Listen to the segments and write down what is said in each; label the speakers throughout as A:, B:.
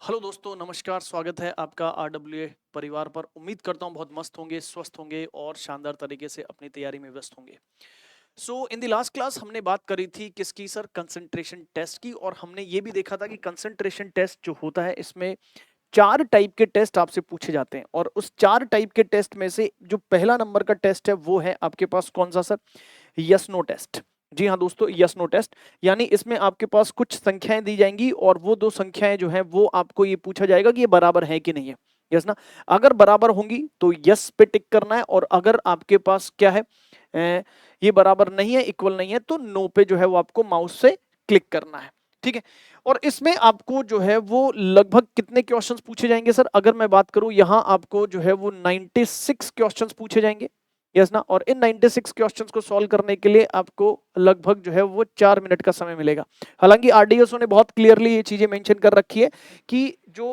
A: Hello दोस्तों, नमस्कार। स्वागत है आपका आरडब्ल्यूए परिवार पर। उम्मीद करता हूँ बहुत मस्त होंगे, स्वस्थ होंगे और शानदार तरीके से अपनी तैयारी में व्यस्त होंगे। सो इन द लास्ट क्लास हमने बात करी थी किसकी सर? कंसंट्रेशन टेस्ट की। और हमने ये भी देखा था कि कंसंट्रेशन टेस्ट जो होता है इसमें 4 टाइप के टेस्ट आपसे पूछे जाते हैं। और उस 4 टाइप के टेस्ट में से जो पहला नंबर का टेस्ट है वो है आपके पास कौन सा सर? Yes no test. जी हाँ दोस्तों, यस नो टेस्ट। यानी इसमें आपके पास कुछ संख्याएं दी जाएंगी और वो दो संख्याएं जो है वो आपको ये पूछा जाएगा कि ये बराबर है कि नहीं है। यस ना? अगर बराबर होंगी तो यस पे टिक करना है, और अगर आपके पास क्या है, ये बराबर नहीं है, इक्वल नहीं है, तो नो पे जो है वो आपको माउस से क्लिक करना है। ठीक है। और इसमें आपको जो है वो लगभग कितने क्वेश्चंस पूछे जाएंगे सर? अगर मैं बात करूं, यहां आपको जो है वो 96 क्वेश्चंस पूछे जाएंगे। यस ना? और इन 96 क्वेश्चंस को सॉल्व करने के लिए आपको लगभग जो है वो 4 मिनट का समय मिलेगा। हालांकि आरडीएसओ ने बहुत क्लियरली ये चीजें मेंशन कर रखी है कि जो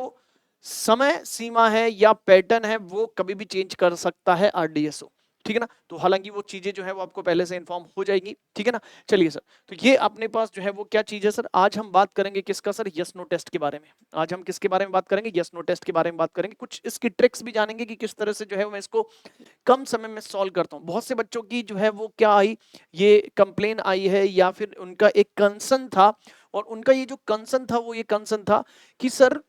A: समय सीमा है या पैटर्न है वो कभी भी चेंज कर सकता है आरडीएसओ। ठीक है ना? तो हालांकि वो चीजें जो है वो आपको पहले से इन्फॉर्म हो जाएगी। ठीक है ना? चलिए सर, तो ये अपने पास जो है वो क्या चीज है सर? आज हम बात करेंगे किसका सर? यस नो टेस्ट के बारे में। आज हम किसके बारे में बात करेंगे? यस नो टेस्ट के बारे में बात करेंगे। कुछ इसकी ट्रिक्स भी जानेंगे कि किस तरह से जो है मैं इसको कम समय में सॉल्व करता हूँ। बहुत से बच्चों की जो है वो क्या आई, ये कंप्लेन आई है या फिर उनका एक कंसर्न था। और उनका ये जो कंसर्न था वो ये कंसर्न था कि सर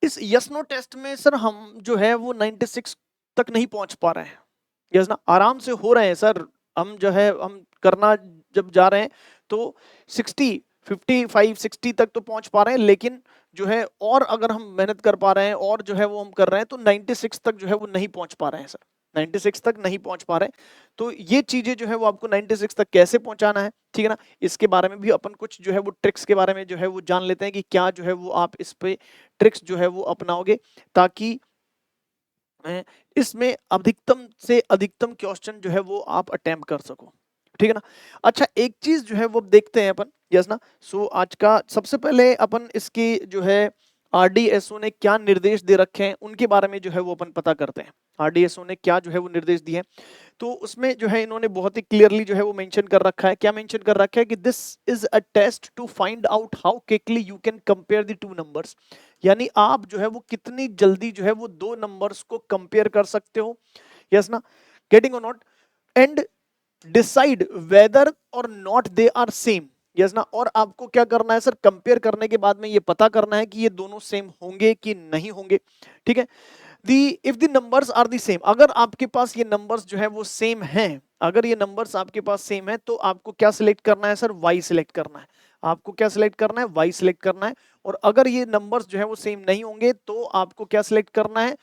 A: इस यस नो टेस्ट में सर हम जो है वो 96 तक नहीं पहुंच पा रहे हैं। यस ना? आराम से हो रहे हैं सर। हम जो है हम करना जब जा रहे हैं तो 60 55 60 तक तो पहुंच पा रहे हैं, लेकिन जो है और अगर हम मेहनत कर पा रहे हैं और जो है वो हम कर रहे हैं तो 96 तक जो है वो नहीं पहुंच पा रहे हैं सर। 96 तक नहीं पहुंच पा रहे हैं। तो ये चीजें जो है वो आपको 96 तक कैसे पहुंचाना है, ठीक है ना, इसके बारे में भी अपन कुछ जो है वो ट्रिक्स के बारे में जो है वो जान लेते हैं कि क्या जो है वो आप इस पे ट्रिक्स जो है वो अपनाओगे ताकि इसमें अधिकतम से अधिकतम क्वेश्चन जो है वो आप अटेम्प्ट कर सको। ठीक है ना? अच्छा, एक चीज जो है वो देखते हैं अपन। यस ना? सो आज का सबसे पहले अपन इसकी जो है आरडीएसओ ने क्या निर्देश दे रखे हैं उनके बारे में जो है वो अपन पता करते हैं। आरडीएसओ ने क्या जो है वो निर्देश दिए हैं, तो उसमें जो है इन्होंने बहुत ही क्लियरली जो है वो मेंशन कर रखा है। क्या मेंशन कर रखा है कि this is a test to find out how quickly you can compare the two numbers. यानी आप जो है वो कितनी जल्दी जो है वो दो नंबर्स को कंपेयर कर सकते हो। यस ना? Getting or not, and decide whether or not they are same. Yes ना? और आपको क्या करना है सर? कंपेयर करने के बाद में ये पता करना है कि ये दोनों सेम होंगे कि नहीं होंगे। ठीक है? The if the numbers are the same, अगर आपके पास ये नंबर्स जो है वो सेम हैं, अगर ये नंबर्स आपके पास सेम है तो आपको क्या सिलेक्ट करना है सर? वाई सिलेक्ट करना है। आपको क्या सिलेक्ट करना है? वाई सिलेक्ट करना है। और अगर ये नंबर्स जो है वो सेम नहीं होंगे तो आपको क्या सिलेक्ट करना है?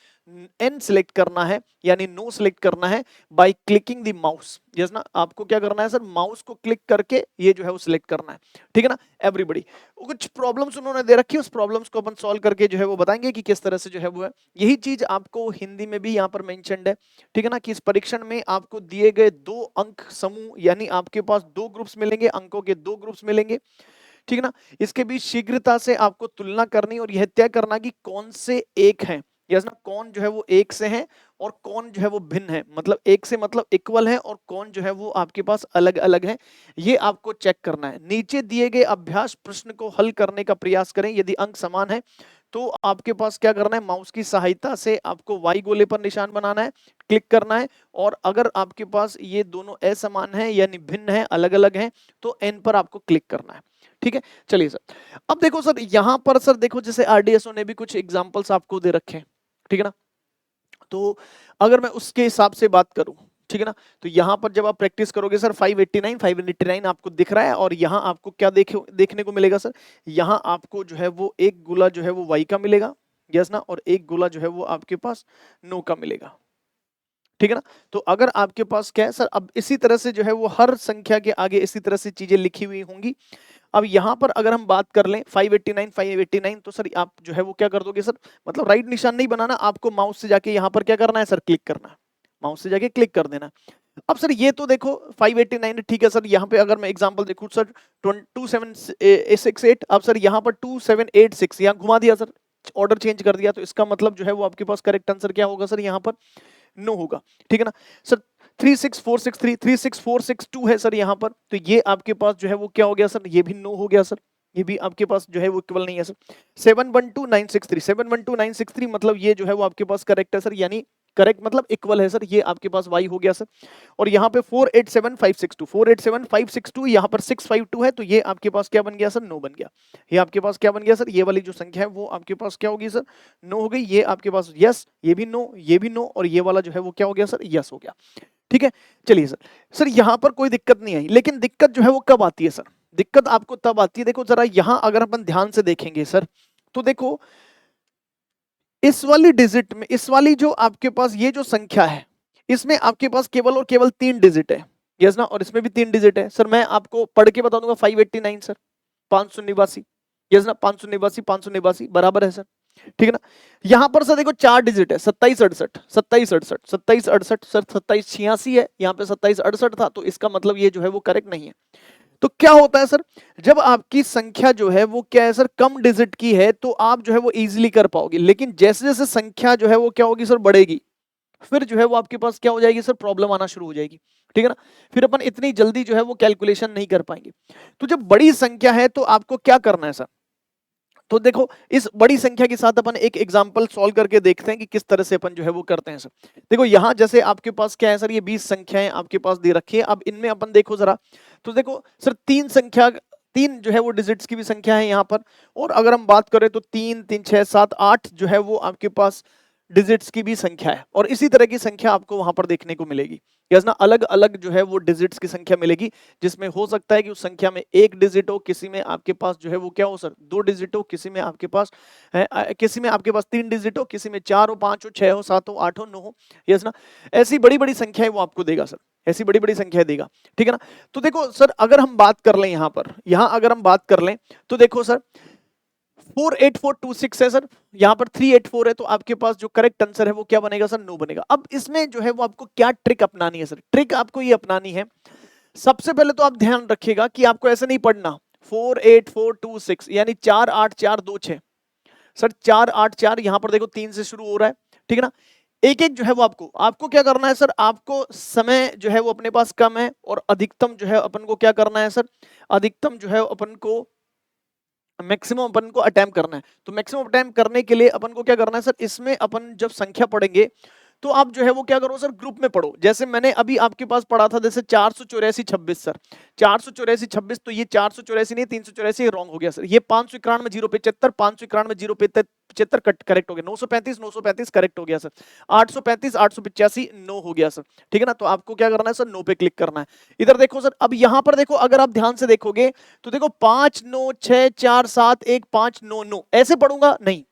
A: एन सिलेक्ट करना है, यानी नो सिलेक्ट करना है by clicking the mouse. Yes ना? आपको क्या करना है सर? माउस को क्लिक करके ये जो है वो सिलेक्ट करना है। ठीक है ना एवरीबॉडी? कुछ प्रॉब्लम्स उन्होंने दे रखी है, उस प्रॉब्लम्स को अपन सॉल्व करके जो है वो बताएंगे कि किस तरह से जो है वो है। यही चीज आपको हिंदी में भी यहाँ पर मेंशन्ड है। ठीक है ना? कि इस परीक्षण में आपको दिए गए दो अंक समूह, यानी आपके पास दो ग्रुप्स मिलेंगे, अंकों के दो ग्रुप्स मिलेंगे। ठीक है ना? इसके बीच शीघ्रता से आपको तुलना करनी और यह तय करना कि कौन से एक हैं। यस ना? कौन जो है वो एक से है और कौन जो है वो भिन्न है, मतलब एक से मतलब इक्वल है और कौन जो है वो आपके पास अलग अलग है, ये आपको चेक करना है। नीचे दिए गए अभ्यास प्रश्न को हल करने का प्रयास करें। यदि अंक समान है तो आपके पास क्या करना है? माउस की सहायता से आपको वाई गोले पर निशान बनाना है, क्लिक करना है। और अगर आपके पास ये दोनों असमान है यानी भिन्न है, अलग अलग हैं, तो एन पर आपको क्लिक करना है। ठीक है? चलिए सर, अब देखो सर, यहां पर सर देखो, जैसे आरडीएसओ ने भी कुछ एग्जांपल्स आपको दे रखे हैं। ठीक है ना? तो अगर मैं उसके हिसाब से बात करूं, ठीक है ना, तो यहां पर जब आप प्रैक्टिस करोगे सर 589 आपको दिख रहा है। और यहां आपको क्या देखने को मिलेगा सर? यहां आपको जो है वो एक गोला जो है वो वाई का मिलेगा। यस ना? और एक गोला जो है वो आपके पास नो का मिलेगा। ठीक है ना? तो अगर आपके पास क्या है सर, अब इसी तरह से जो है वो हर संख्या के आगे इसी तरह से चीजें लिखी हुई होंगी। अब यहां पर अगर हम बात कर लें 589 तो सर आप जो है वो क्या कर दोगे सर? मतलब राइट निशान नहीं बनाना, आपको माउस से जाके यहां पर क्या करना है सर? क्लिक करना है। माउस से जाके क्लिक कर देना। अब सर ये तो देखो 589, ठीक है सर। यहाँ पे अगर मैं एग्जांपल देखूं सर 2768, अब सर यहाँ पर 2786 यहाँ घुमा दिया सर, ऑर्डर चेंज कर दिया, तो इसका मतलब जो है वो आपके पास करेक्ट आंसर क्या होगा सर? यहाँ पर नो होगा। ठीक है ना सर? 36463 36462 है सर यहाँ पर, तो ये आपके पास जो है वो क्या हो गया सर? ये भी नो हो गया सर। ये भी आपके पास जो है वो इक्वल नहीं है सर। 712963, 712963 मतलब ये जो है वो आपके पास करेक्ट है सर, यानी करेक्ट मतलब इक्वल है सर, ये आपके पास y हो गया सर। और यहाँ पे 487562, 487562 यहाँ पर 652 है, तो ये आपके पास क्या बन गया सर, 9 बन गया। ये आपके पास क्या बन गया सर, ये वाली जो संख्या है वो आपके पास क्या होगी सर, 9 हो गई। ये आपके पास यस, ये भी 9, ये भी 9, और ये वाला जो है वो क्या हो गया सर, यस हो गया। ठीक है, चलिए सर। सर यहाँ पर कोई दिक्कत नहीं आई, लेकिन दिक्कत जो है वो कब आती है सर, दिक्कत आपको तब आती है, देखो जरा यहाँ अगर अपन ध्यान से देखेंगे सर, तो देखो इस वाली डिजिट में, इस वाली जो आपके पास ये जो संख्या है, इसमें आपके पास केवल और केवल 3 डिजिट है, यस ना, और इसमें भी 3 डिजिट है सर। मैं आपको पढ़ के बता दूंगा, 589 सर, 589, यस ना, 589 बराबर है सर, ठीक है ना। यहां पर सर देखो 4 डिजिट है, 2768, 2768, 2768 सर, 2786 है, यहाँ पे 2768 था, तो इसका मतलब ये जो है वो करेक्ट नहीं है। तो क्या होता है सर, जब आपकी संख्या जो है वो क्या है सर, कम डिजिट की है, तो आप जो है वो इजीली कर पाओगे, लेकिन जैसे जैसे संख्या जो है वो क्या होगी सर, बढ़ेगी, फिर जो है वो आपके पास क्या हो जाएगी सर, प्रॉब्लम आना शुरू हो जाएगी, ठीक है ना। फिर अपन इतनी जल्दी जो है वो कैलकुलेशन नहीं कर पाएंगे। तो जब बड़ी संख्या है तो आपको क्या करना है सर, तो देखो इस बड़ी संख्या के साथ अपन एक एग्जांपल सॉल्व करके देखते हैं कि किस तरह से अपन जो है वो करते हैं सर। देखो यहाँ जैसे आपके पास क्या है सर, ये 20 संख्याएं आपके पास दे रखी है। अब इनमें अपन देखो जरा, तो देखो सर 3 जो है वो डिजिट्स की भी संख्या है यहाँ पर, और अगर हम बात करें तो 3 3 6 7 8 जो है वो आपके पास डिजिट्स की भी संख्या है, और इसी तरह की संख्या आपको वहां पर देखने को मिलेगी, यस ना। अलग अलग जो है वो डिजिट्स की संख्या मिलेगी, जिसमें हो सकता है कि उस संख्या में 1 डिजिट हो, किसी में आपके पास जो है वो क्या हो सर, 2 डिजिट हो, किसी में आपके पास किसी में आपके पास 3 डिजिट हो, किसी में 4 हो, 5 हो, 6 हो, 7 हो, 8 हो, 9 हो, यस ना। ऐसी बड़ी बड़ी संख्याएं वो आपको देगा सर, ऐसी बड़ी बड़ी संख्या देगा, ठीक है ना। तो देखो सर अगर हम बात कर लें यहाँ पर, यहाँ अगर हम बात कर लें तो देखो सर 48426 है सर, यहां पर 384 है, तो आपके पास जो करेक्ट आंसर है वो क्या बनेगा सर, 9 बनेगा। अब इसमें जो है वो आपको क्या ट्रिक अपनानी है सर, ट्रिक आपको ये अपनानी है, सबसे पहले तो आप ध्यान रखिएगा कि आपको ऐसे नहीं पढ़ना 48426 यानी 48426 सर, 484 यहां पर देखो 3 से शुरू हो रहा है, ठीक है ना। एक एक जो है वो आपको क्या करना है सर, आपको समय जो है वो अपने पास कम है, और अधिकतम जो है अपन को क्या करना है सर, अधिकतम जो है अपन को मैक्सिमम अपन को अटेम्प्ट करना है। तो मैक्सिमम अटेम्प्ट करने के लिए अपन को क्या करना है सर, इसमें अपन जब संख्या पढ़ेंगे तो आप जो है वो क्या करो सर, ग्रुप में पढ़ो। जैसे मैंने अभी आपके पास पढ़ा था, जैसे 48426 सर, 48426, तो ये 484 नहीं 384 रॉन्ग हो गया सर। ये 591 075, 591 075 करेक्ट हो गया। 935 935 करेक्ट हो गया सर। 835 885 नो हो गया सर, ठीक है ना। तो आपको क्या करना है सर, नो पे क्लिक करना है। इधर देखो सर, अब यहां पर देखो, अगर आप ध्यान से देखोगे तो देखो 5 9 6 4 7 1 5 9 9 ऐसे पढ़ूंगा नहीं,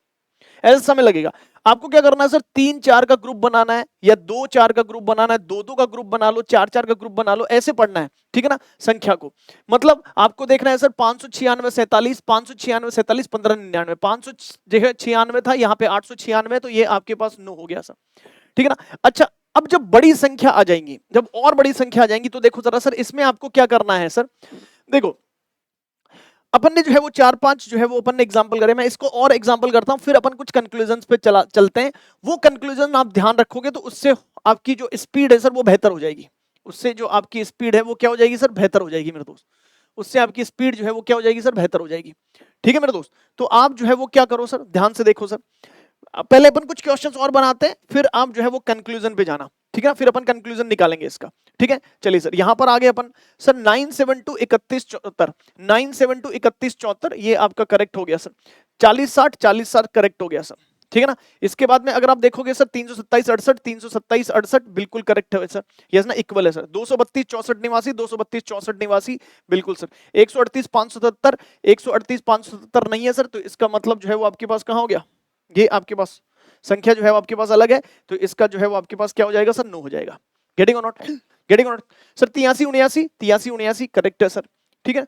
A: ऐसा समय लगेगा। आपको क्या करना है सर, 3 4 का ग्रुप बनाना है, या 2 4 का ग्रुप बनाना है, 2 2 का ग्रुप बना लो, 4 4 का ग्रुप बना लो, ऐसे पढ़ना है, ठीक है ना, संख्या को। मतलब आपको देखना है सर 596 47 596 47 1599, 596 था, यहाँ पे 896, तो ये आपके पास 9 हो गया सर, ठीक है ना। अच्छा, अब जब बड़ी संख्या आ जाएंगी, जब और बड़ी संख्या आ जाएंगी, तो देखो जरा सर इसमें आपको क्या करना है सर, देखो अपन ने जो है वो 4 5 जो है वो अपन ने एग्जांपल करे, मैं इसको और एग्जांपल करता हूं, फिर अपन कुछ कंक्लूजन्स पे चलते हैं। वो कंक्लूजन आप ध्यान रखोगे तो उससे आपकी जो स्पीड है सर वो बेहतर हो जाएगी, उससे जो आपकी स्पीड है वो क्या हो जाएगी सर, बेहतर हो जाएगी मेरे दोस्त, उससे आपकी स्पीड जो है वो क्या हो जाएगी सर, बेहतर हो जाएगी, ठीक है मेरे दोस्त। तो आप जो है वो क्या करो सर, ध्यान से देखो सर, पहले अपन कुछ क्वेश्चंस और बनाते हैं, फिर आप जो है वो कंक्लूजन पे जाना, ठीक है ना, फिर अपन कंक्लूजन निकालेंगे इसका, ठीक है। चलिए सर, यहां पर आगे अपन सर 972 3174, 972 3174 ये आपका करेक्ट हो गया सर। 40 60 करेक्ट हो गया सर, ठीक है ना। इसके बाद में अगर आप देखोगे सर 327 68 327 68 बिल्कुल करेक्ट है सर, यस ना, इक्वल है सर। 232 64 89 232 64 89 बिल्कुल सर। 138 577 138 577 नहीं है सर, तो इसका मतलब जो है वो आपके पास कहां हो गया, ये आपके पास संख्या जो है वो आपके पास अलग है, तो इसका जो है वो आपके पास क्या हो जाएगा सर, 9 हो जाएगा। Getting or not, getting or not sir. 83 79 correct है सर, ठीक है।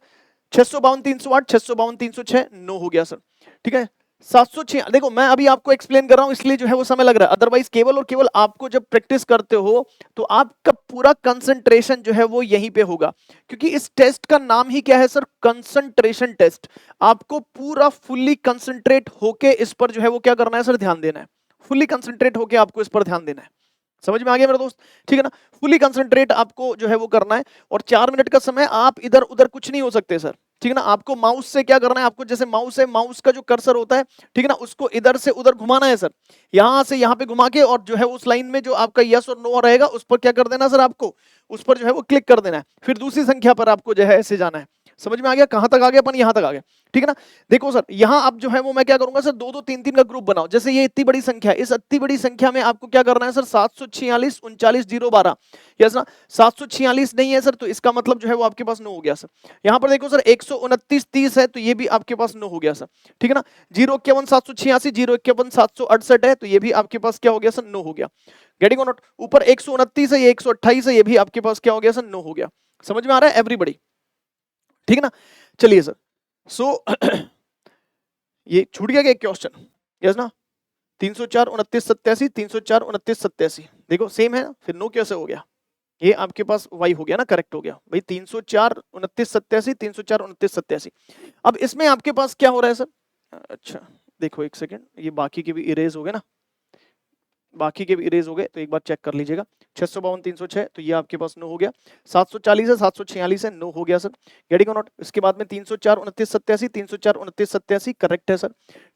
A: 652 308 652 306 9 हो गया सर, ठीक है। 706 देखो मैं अभी आपको एक्सप्लेन कर रहा हूं इसलिए जो है वो समय लग रहा है, अदरवाइज केवल और केवल आपको जब प्रैक्टिस करते हो तो आपका पूरा कंसंट्रेशन जो है वो यहीं पे होगा, क्योंकि इस टेस्ट का नाम ही क्या है सर, कंसंट्रेशन टेस्ट। आपको पूरा फुल्ली कंसंट्रेट होके इस पर जो है वो क्या करना है सर, ध्यान देना है, फुल्ली कंसंट्रेट होके आपको इस पर ध्यान देना है। समझ में आ गया मेरे दोस्त, ठीक है ना। फुली कंसंट्रेट आपको जो है वो करना है, और 4 मिनट का समय आप इधर उधर कुछ नहीं हो सकते सर, ठीक है ना। आपको माउस से क्या करना है, आपको जैसे माउस है, माउस का जो कर्सर होता है, ठीक है ना, उसको इधर से उधर घुमाना है सर, यहां से यहां पे घुमा के, और जो है उस लाइन में जो आपका यस और नो रहेगा उस पर क्या कर देना सर, आपको उस पर जो है वो क्लिक कर देना है, फिर दूसरी संख्या पर आपको जो है ऐसे जाना है। समझ में आ गया, कहां तक आ गया अपन, यहां तक आ गया, ठीक है ना। देखो सर यहां अब जो है वो मैं क्या करूंगा सर, दो दो तीन तीन का ग्रुप बनाओ, जैसे ये इतनी बड़ी संख्या है, इस इतनी बड़ी संख्या में आपको क्या करना है सर, 746 39 012, यस ना। 746 नहीं है सर, तो इसका मतलब जो है वो आपके पास 9 हो गया सर। यहां पर देखो सर 129 30 है, तो ये भी आपके पास 9 हो गया सर, ठीक है ना। 051 786 051 768 है, तो ये भी आपके पास क्या हो गया सर, 9 हो गया। गेटिंग और नॉट, ऊपर 129 है, ये 128 है, ये भी आपके पास क्या हो गया सर, 9 हो गया। समझ में आ रहा है एवरीबॉडी, ठीक है ना। चलिए सर, सो ये छूट गया एक क्वेश्चन, यस ना। 304 29 87 304 29 87, देखो सेम है, फिर 9 कैसे हो गया, ये आपके पास वाई हो गया ना, करेक्ट हो गया भाई। 304 29 87 304 29 87। अब इसमें आपके पास क्या हो रहा है सर, अच्छा देखो एक सेकंड, ये बाकी के भी इरेज हो गए ना, बाकी के भी इरेज हो गए, तो एक बार चेक कर लीजिएगा। 652 306, तो ये आपके पास 9 हो गया। 740 है, 746 है, 9 हो गया सर। गेटिंग और नॉट, इसके बाद में 304 29 87 304 29 87 करेक्ट है सर,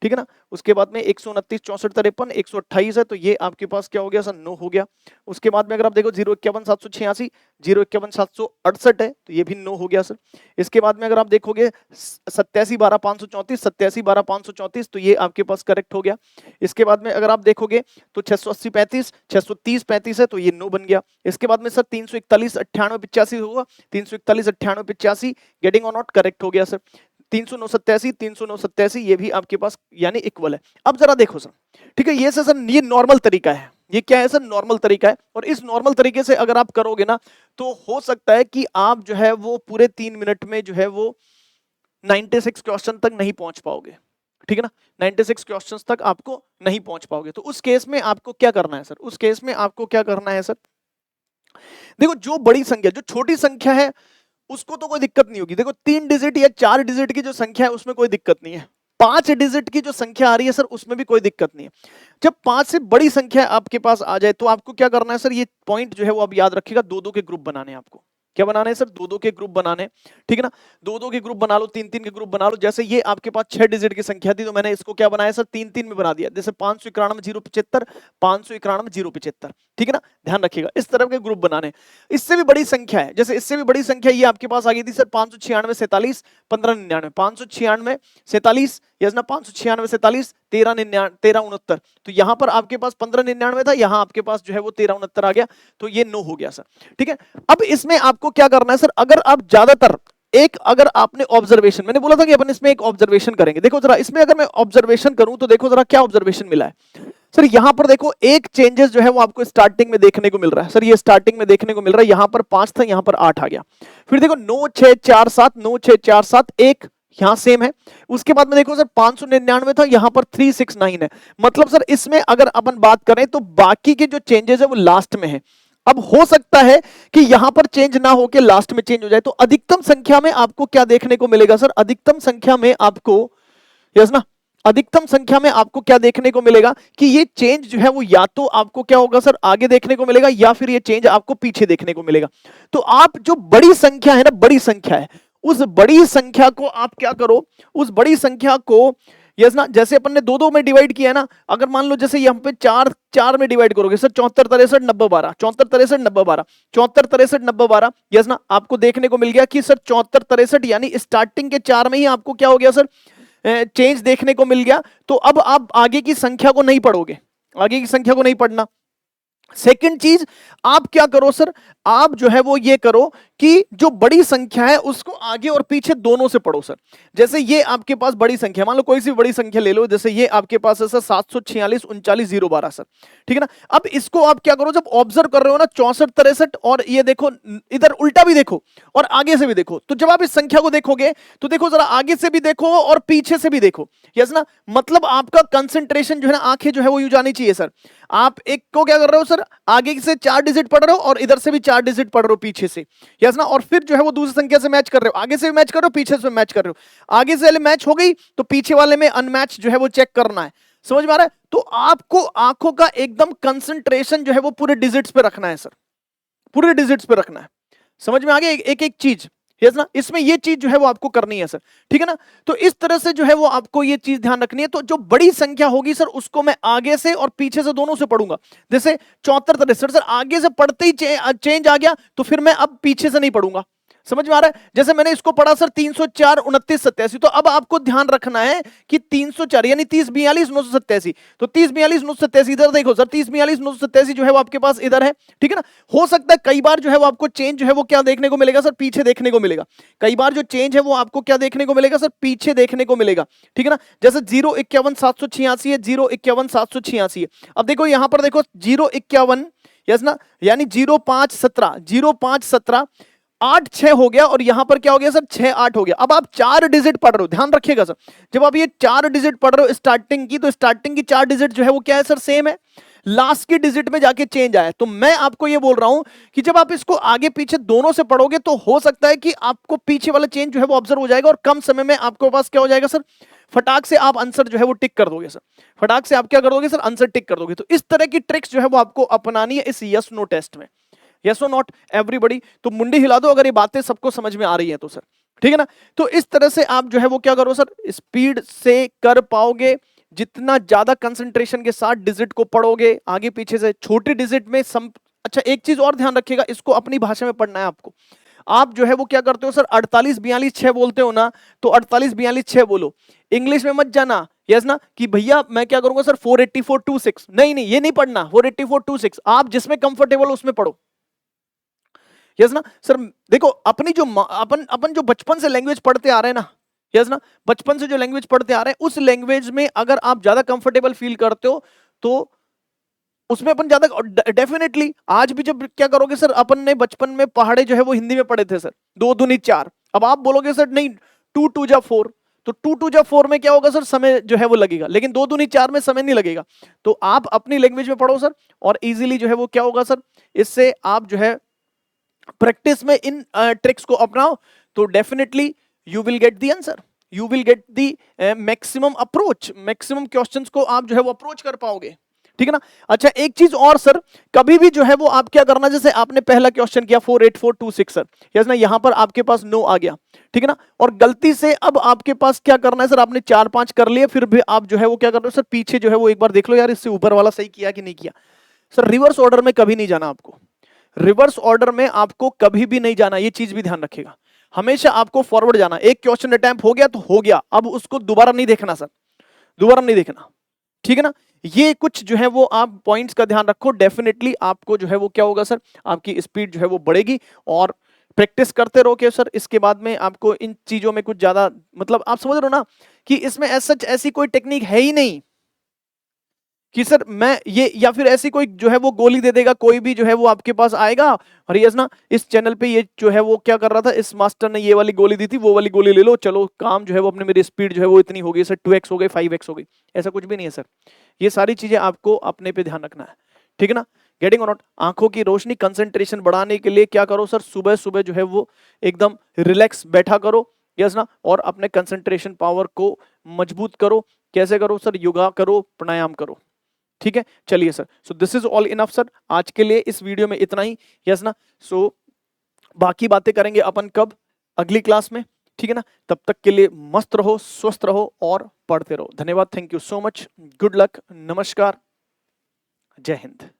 A: ठीक है ना। उसके बाद में 129 64 53 128 है, तो ये आपके पास क्या हो गया सर, 9 हो गया। उसके बाद में अगर आप देखो 051 786 051 768 है, तो ये भी 9 हो गया सर। इसके बाद में अगर आप देखोगे 87 12 534 87 12 534, तो ये आपके पास करेक्ट हो गया। इसके बाद में अगर आप देखोगे तो 680 35 630 35 है, तो ये 9 बन गया। इसके बाद में सर 341 98 85 होगा, 341 98 85 गेटिंग और नॉट करेक्ट हो गया सर। 309 87 309 87 ये भी आपके पास यानी इक्वल है। अब जरा देखो सर, ठीक है, ये सर ये नॉर्मल तरीका है, ये क्या है सर, नॉर्मल तरीका है। और इस नॉर्मल तरीके से अगर आप करोगे ना, तो हो सकता है कि आप जो है वो पूरे 3 मिनट में जो है वो 96 क्वेश्चन तक नहीं पहुंच पाओगे, ठीक है ना। 96 क्वेश्चंस तक आपको नहीं पहुंच पाओगे। तो उस केस में आपको क्या करना है सर, उस केस में आपको क्या करना है सर, देखो जो बड़ी संख्या, जो छोटी संख्या है उसको तो कोई दिक्कत नहीं होगी। देखो 3 डिजिट या 4 डिजिट की जो संख्या है उसमें कोई दिक्कत नहीं है। 5 डिजिट की जो संख्या आ रही है सर उसमें भी कोई दिक्कत नहीं है। जब 5 से बड़ी संख्या आपके पास आ जाए तो आपको क्या करना है सर, ये पॉइंट जो है वो आप याद रखिएगा, 2-2 के ग्रुप बनाने हैं आपको। क्या बनाने हैं सर, 2-2 के ग्रुप बनाने, ठीक है ना। 2-2 के ग्रुप बना लो, 3-3 के ग्रुप बना लो। जैसे ये आपके पास 6 डिजिट की संख्या थी, तो मैंने इसको क्या बनाया सर, 3-3 में बना दिया। जैसे 591 075 591 075, ठीक है ना, ध्यान रखिएगा इस तरह के ग्रुप बनाने। इससे भी बड़ी संख्या है, जैसे इससे भी बड़ी संख्या ये आपके पास आ गई थी सर 596 47 1599, 596 47 यस ना, 596 47 1369, तो यहां पर आपके पास 1599 था, यहां आपके पास जो है वो 1369 आ गया, तो ये 9 हो गया सर, ठीक है। अब इसमें आपको क्या करना है सर, अगर आप ज्यादातर एक, अगर आपने ऑब्जर्वेशन, मैंने बोला था कि अपन इसमें एक ऑब्जर्वेशन करेंगे, देखो जरा इसमें अगर मैं ऑब्जर्वेशन करूं तो देखो जरा क्या ऑब्जर्वेशन मिला है सर। यहां पर देखो एक चेंजेस जो है वो आपको स्टार्टिंग में देखने को मिल रहा है सर, ये स्टार्टिंग में देखने को मिल रहा है, यहां पर 5 था, यहां पर 8 आ गया। फिर देखो 9 6 4 7 9 6 4 7 1 यहां सेम है। उसके बाद में देखो सर 599 था, यहां पर 369 है। मतलब सर इसमें अगर अपन बात करें तो बाकी के जो चेंजेस है वो लास्ट में है। अब हो सकता है कि यहां पर चेंज ना होके लास्ट में चेंज हो जाए, तो अधिकतम संख्या में आपको क्या देखने को मिलेगा सर, अधिकतम संख्या में आपको, यस ना, अधिकतम संख्या में आपको क्या देखने को मिलेगा कि ये चेंज जो है वो या तो आपको क्या होगा सर, आगे देखने को मिलेगा, या फिर ये चेंज आपको पीछे देखने को मिलेगा। तो आप जो बड़ी संख्या है ना, बड़ी संख्या है, उस बड़ी संख्या को आप क्या करो, उस बड़ी संख्या को, यस ना, जैसे अपन ने 2-2 में डिवाइड किया है ना, अगर मान लो जैसे यहाँ पे 4 में डिवाइड करोगे सर, 74 63 90 12 74 63 90 12 74 63 90 12, यस ना, आपको देखने को मिल गया कि सर 74 63 यानी स्टार्टिंग के 4 में ही आपको क्या हो गया सर, चेंज देखने को मिल गया। तो अब आप आगे की संख्या को नहीं पढ़ोगे, आगे की संख्या को नहीं पढ़ना। सेकंड चीज आप क्या करो सर, आप जो है वो ये करो कि जो बड़ी संख्या है उसको आगे और पीछे दोनों से पढ़ो सर। जैसे ये आपके पास बड़ी संख्या, मान लो कोई सी बड़ी संख्या ले लो, जैसे ये आपके पास है सर 746 39 012 सर, ठीक है ना। अब इसको आप क्या करो, जब ऑब्जर्व कर रहे हो ना 64 63, और ये देखो इधर उल्टा भी देखो और आगे से भी देखो, तो जब आप इस संख्या को देखोगे तो देखो जरा आगे से भी देखो और पीछे से भी देखो, यस ना। मतलब आपका कंसंट्रेशन जो है ना, आंखें जो है वो यूं जानी चाहिए सर। आप एक को क्या कर रहे हो सर, आगे से 4 डिजिट पढ़ रहे हो और इधर से भी 4 डिजिट पढ़ रहे हो पीछे से, यस ना, और फिर जो है वो दूसरी संख्या से मैच कर रहे हो, आगे से भी मैच कर रहे हो, पीछे से मैच कर रहे हो। आगे से वाले मैच हो गई तो पीछे वाले में अनमैच जो है वो चेक करना है। समझ में आ रहा है? तो आपको आंखों का एकदम कंसंट्रेशन जो है वो पूरे डिजिट्स पे रखना है सर, पूरे डिजिट्स पे रखना है। समझ में आ गया एक एक चीज, यस ना, इसमें ये चीज जो है वो आपको करनी है सर, ठीक है ना। तो इस तरह से जो है वो आपको ये चीज ध्यान रखनी है। तो जो बड़ी संख्या होगी सर उसको मैं आगे से और पीछे से दोनों से पढ़ूंगा। जैसे 74 63 सर आगे से पढ़ते ही चेंज आ गया तो फिर मैं अब पीछे से नहीं पढ़ूंगा। समझ में आ रहा है? जैसे मैंने इसको पढ़ा सर 304 29 87, तो अब आपको ध्यान रखना है कि 304 यानी 30 42 987, तो 30 42 987 इधर देखो सर, 30 42 987 जो है वो आपके पास इधर है, ठीक है ना। हो सकता है कई बार जो है वो आपको चेंज जो है वो क्या देखने को मिलेगा सर, पीछे देखने को मिलेगा। कई बार जो चेंज है वो आपको क्या देखने को मिलेगा सर, पीछे देखने को मिलेगा, ठीक है ना। जैसे 051 786 है, 051 786 है। अब देखो यहां पर देखो 051, यस ना, यानी 05 17, 05 17 8 6 हो गया, और यहां पर क्या हो गया सर 6 8 हो गया। अब आप 4 डिजिट पढ़ रहे हो, ध्यान रखिएगा सर, जब आप ये 4 डिजिट पढ़ रहे हो स्टार्टिंग की, तो स्टार्टिंग की 4 डिजिट जो है वो क्या है सर, सेम है। लास्ट की डिजिट में जाके चेंज आया। तो मैं आपको ये बोल रहा हूं कि जब आप इसको आगे पीछे दोनों से पढ़ोगे तो हो सकता है कि आपको पीछे वाला चेंज जो है वो ऑब्जर्व हो जाएगा, और कम समय में आपके पास क्या हो जाएगा सर, फटाक से आप आंसर जो है वो टिक कर दोगे सर, फटाक से आप क्या कर दोगे सर, आंसर टिक कर दोगे। तो इस तरह की ट्रिक्स जो है वो आपको अपनानी है इस यस नो टेस्ट में। यस और नॉट एवरीबॉडी, तो मुंडी हिला दो अगर ये बातें सबको समझ में आ रही है तो सर, ठीक है ना। तो इस तरह से आप जो है वो क्या करो सर, स्पीड से कर पाओगे। जितना ज्यादा कंसंट्रेशन के साथ डिजिट को पढ़ोगे आगे पीछे से, छोटी डिजिट में अच्छा एक चीज और ध्यान रखिएगा, इसको अपनी भाषा में पढ़ना है आपको। आप जो है वो क्या करते हो सर, 48 42 6 बोलते हो ना, तो 48 42 6 बोलो। इंग्लिश में मत जाना, यस ना, कि भैया मैं क्या करूंगा सर 484 26, नहीं नहीं ये नहीं पढ़ना, 484 26 आप जिसमें कंफर्टेबल हो उसमें पढ़ो। यस ना सर, देखो अपनी जो अपन जो बचपन से लैंग्वेज पढ़ते आ रहे हैं ना, यस ना, बचपन से जो लैंग्वेज पढ़ते आ रहे हैं उस लैंग्वेज में अगर आप ज्यादा कंफर्टेबल फील करते हो तो उसमें अपन ज्यादा डेफिनेटली। आज भी जब क्या करोगे सर, अपन ने बचपन में पहाड़े जो है वो हिंदी में पढ़े थे सर, 2 दूनी 4। अब आप बोलोगे सर नहीं 2 2 जा 4, तो 2 2 जा 4 में क्या होगा सर, समय जो है वो लगेगा, लेकिन 2 दूनी 4 में समय नहीं लगेगा। तो आप अपनी लैंग्वेज में पढ़ो सर, और इजीली जो है वो क्या होगा सर, इससे आप जो है प्रैक्टिस में इन ट्रिक्स को अपनाओ तो definitely you will get the answer, you will get the maximum approach, maximum questions को आप जो है वो अप्रोच कर पाओगे, ठीक है ना। अच्छा एक चीज और सर, कभी भी जो है वो आप क्या करना, जैसे आपने पहला क्वेश्चन किया 48426 सर, यस ना, यहां पर आपके पास नो आ गया, ठीक है ना, और गलती से अब आपके पास क्या करना है सर, आपने 4 5 कर लिए, फिर भी आप जो है वो क्या कर रहे हो सर, पीछे जो है वो एक बार देख लो यार इससे ऊपर वाला सही किया कि नहीं किया। सर रिवर्स ऑर्डर में कभी नहीं जाना आपको, रिवर्स ऑर्डर में आपको कभी भी नहीं जाना, ये चीज भी ध्यान रखिएगा। हमेशा आपको फॉरवर्ड जाना। एक क्वेश्चन अटेम्प्ट हो गया तो हो गया, अब उसको दोबारा नहीं देखना सर, दोबारा नहीं देखना, ठीक है ना। ये कुछ जो है वो आप पॉइंट्स का ध्यान रखो, डेफिनेटली आपको जो है वो क्या होगा सर, आपकी स्पीड जो है वो बढ़ेगी। और प्रैक्टिस करते रहो कि सर इसके बाद में आपको इन चीजों में कुछ ज्यादा, मतलब आप समझ रहे हो ना कि इसमें ऐसी कोई टेक्निक है ही नहीं कि सर मैं ये, या फिर ऐसी कोई जो है वो गोली दे देगा कोई भी जो है वो आपके पास आएगा, और यस ना इस चैनल पे ये जो है वो क्या कर रहा था, इस मास्टर ने ये वाली गोली दी थी, वो वाली गोली ले लो, चलो काम जो है वो अपने, मेरी स्पीड जो है वो इतनी हो गई सर, 2x हो गई 5x हो गई, ऐसा कुछ भी नहीं है सर। ये सारी चीजें आपको अपने पे ध्यान रखना है, ठीक है ना। गेटिंग और नॉट, आंखों की रोशनी कंसंट्रेशन बढ़ाने के लिए क्या करो सर, सुबह सुबह जो है वो एकदम रिलैक्स बैठा करो, यस ना, और अपने कंसंट्रेशन पावर को मजबूत करो। कैसे करो सर, योगा करो, प्राणायाम करो, ठीक है। चलिए sir, so this is all enough sir, आज के लिए इस वीडियो में इतना ही, यस ना। सो बाकी बातें करेंगे अपन कब, अगली क्लास में, ठीक है ना। तब तक के लिए मस्त रहो, स्वस्थ रहो और पढ़ते रहो। धन्यवाद, thank you so much, good luck, नमस्कार, जय हिंद।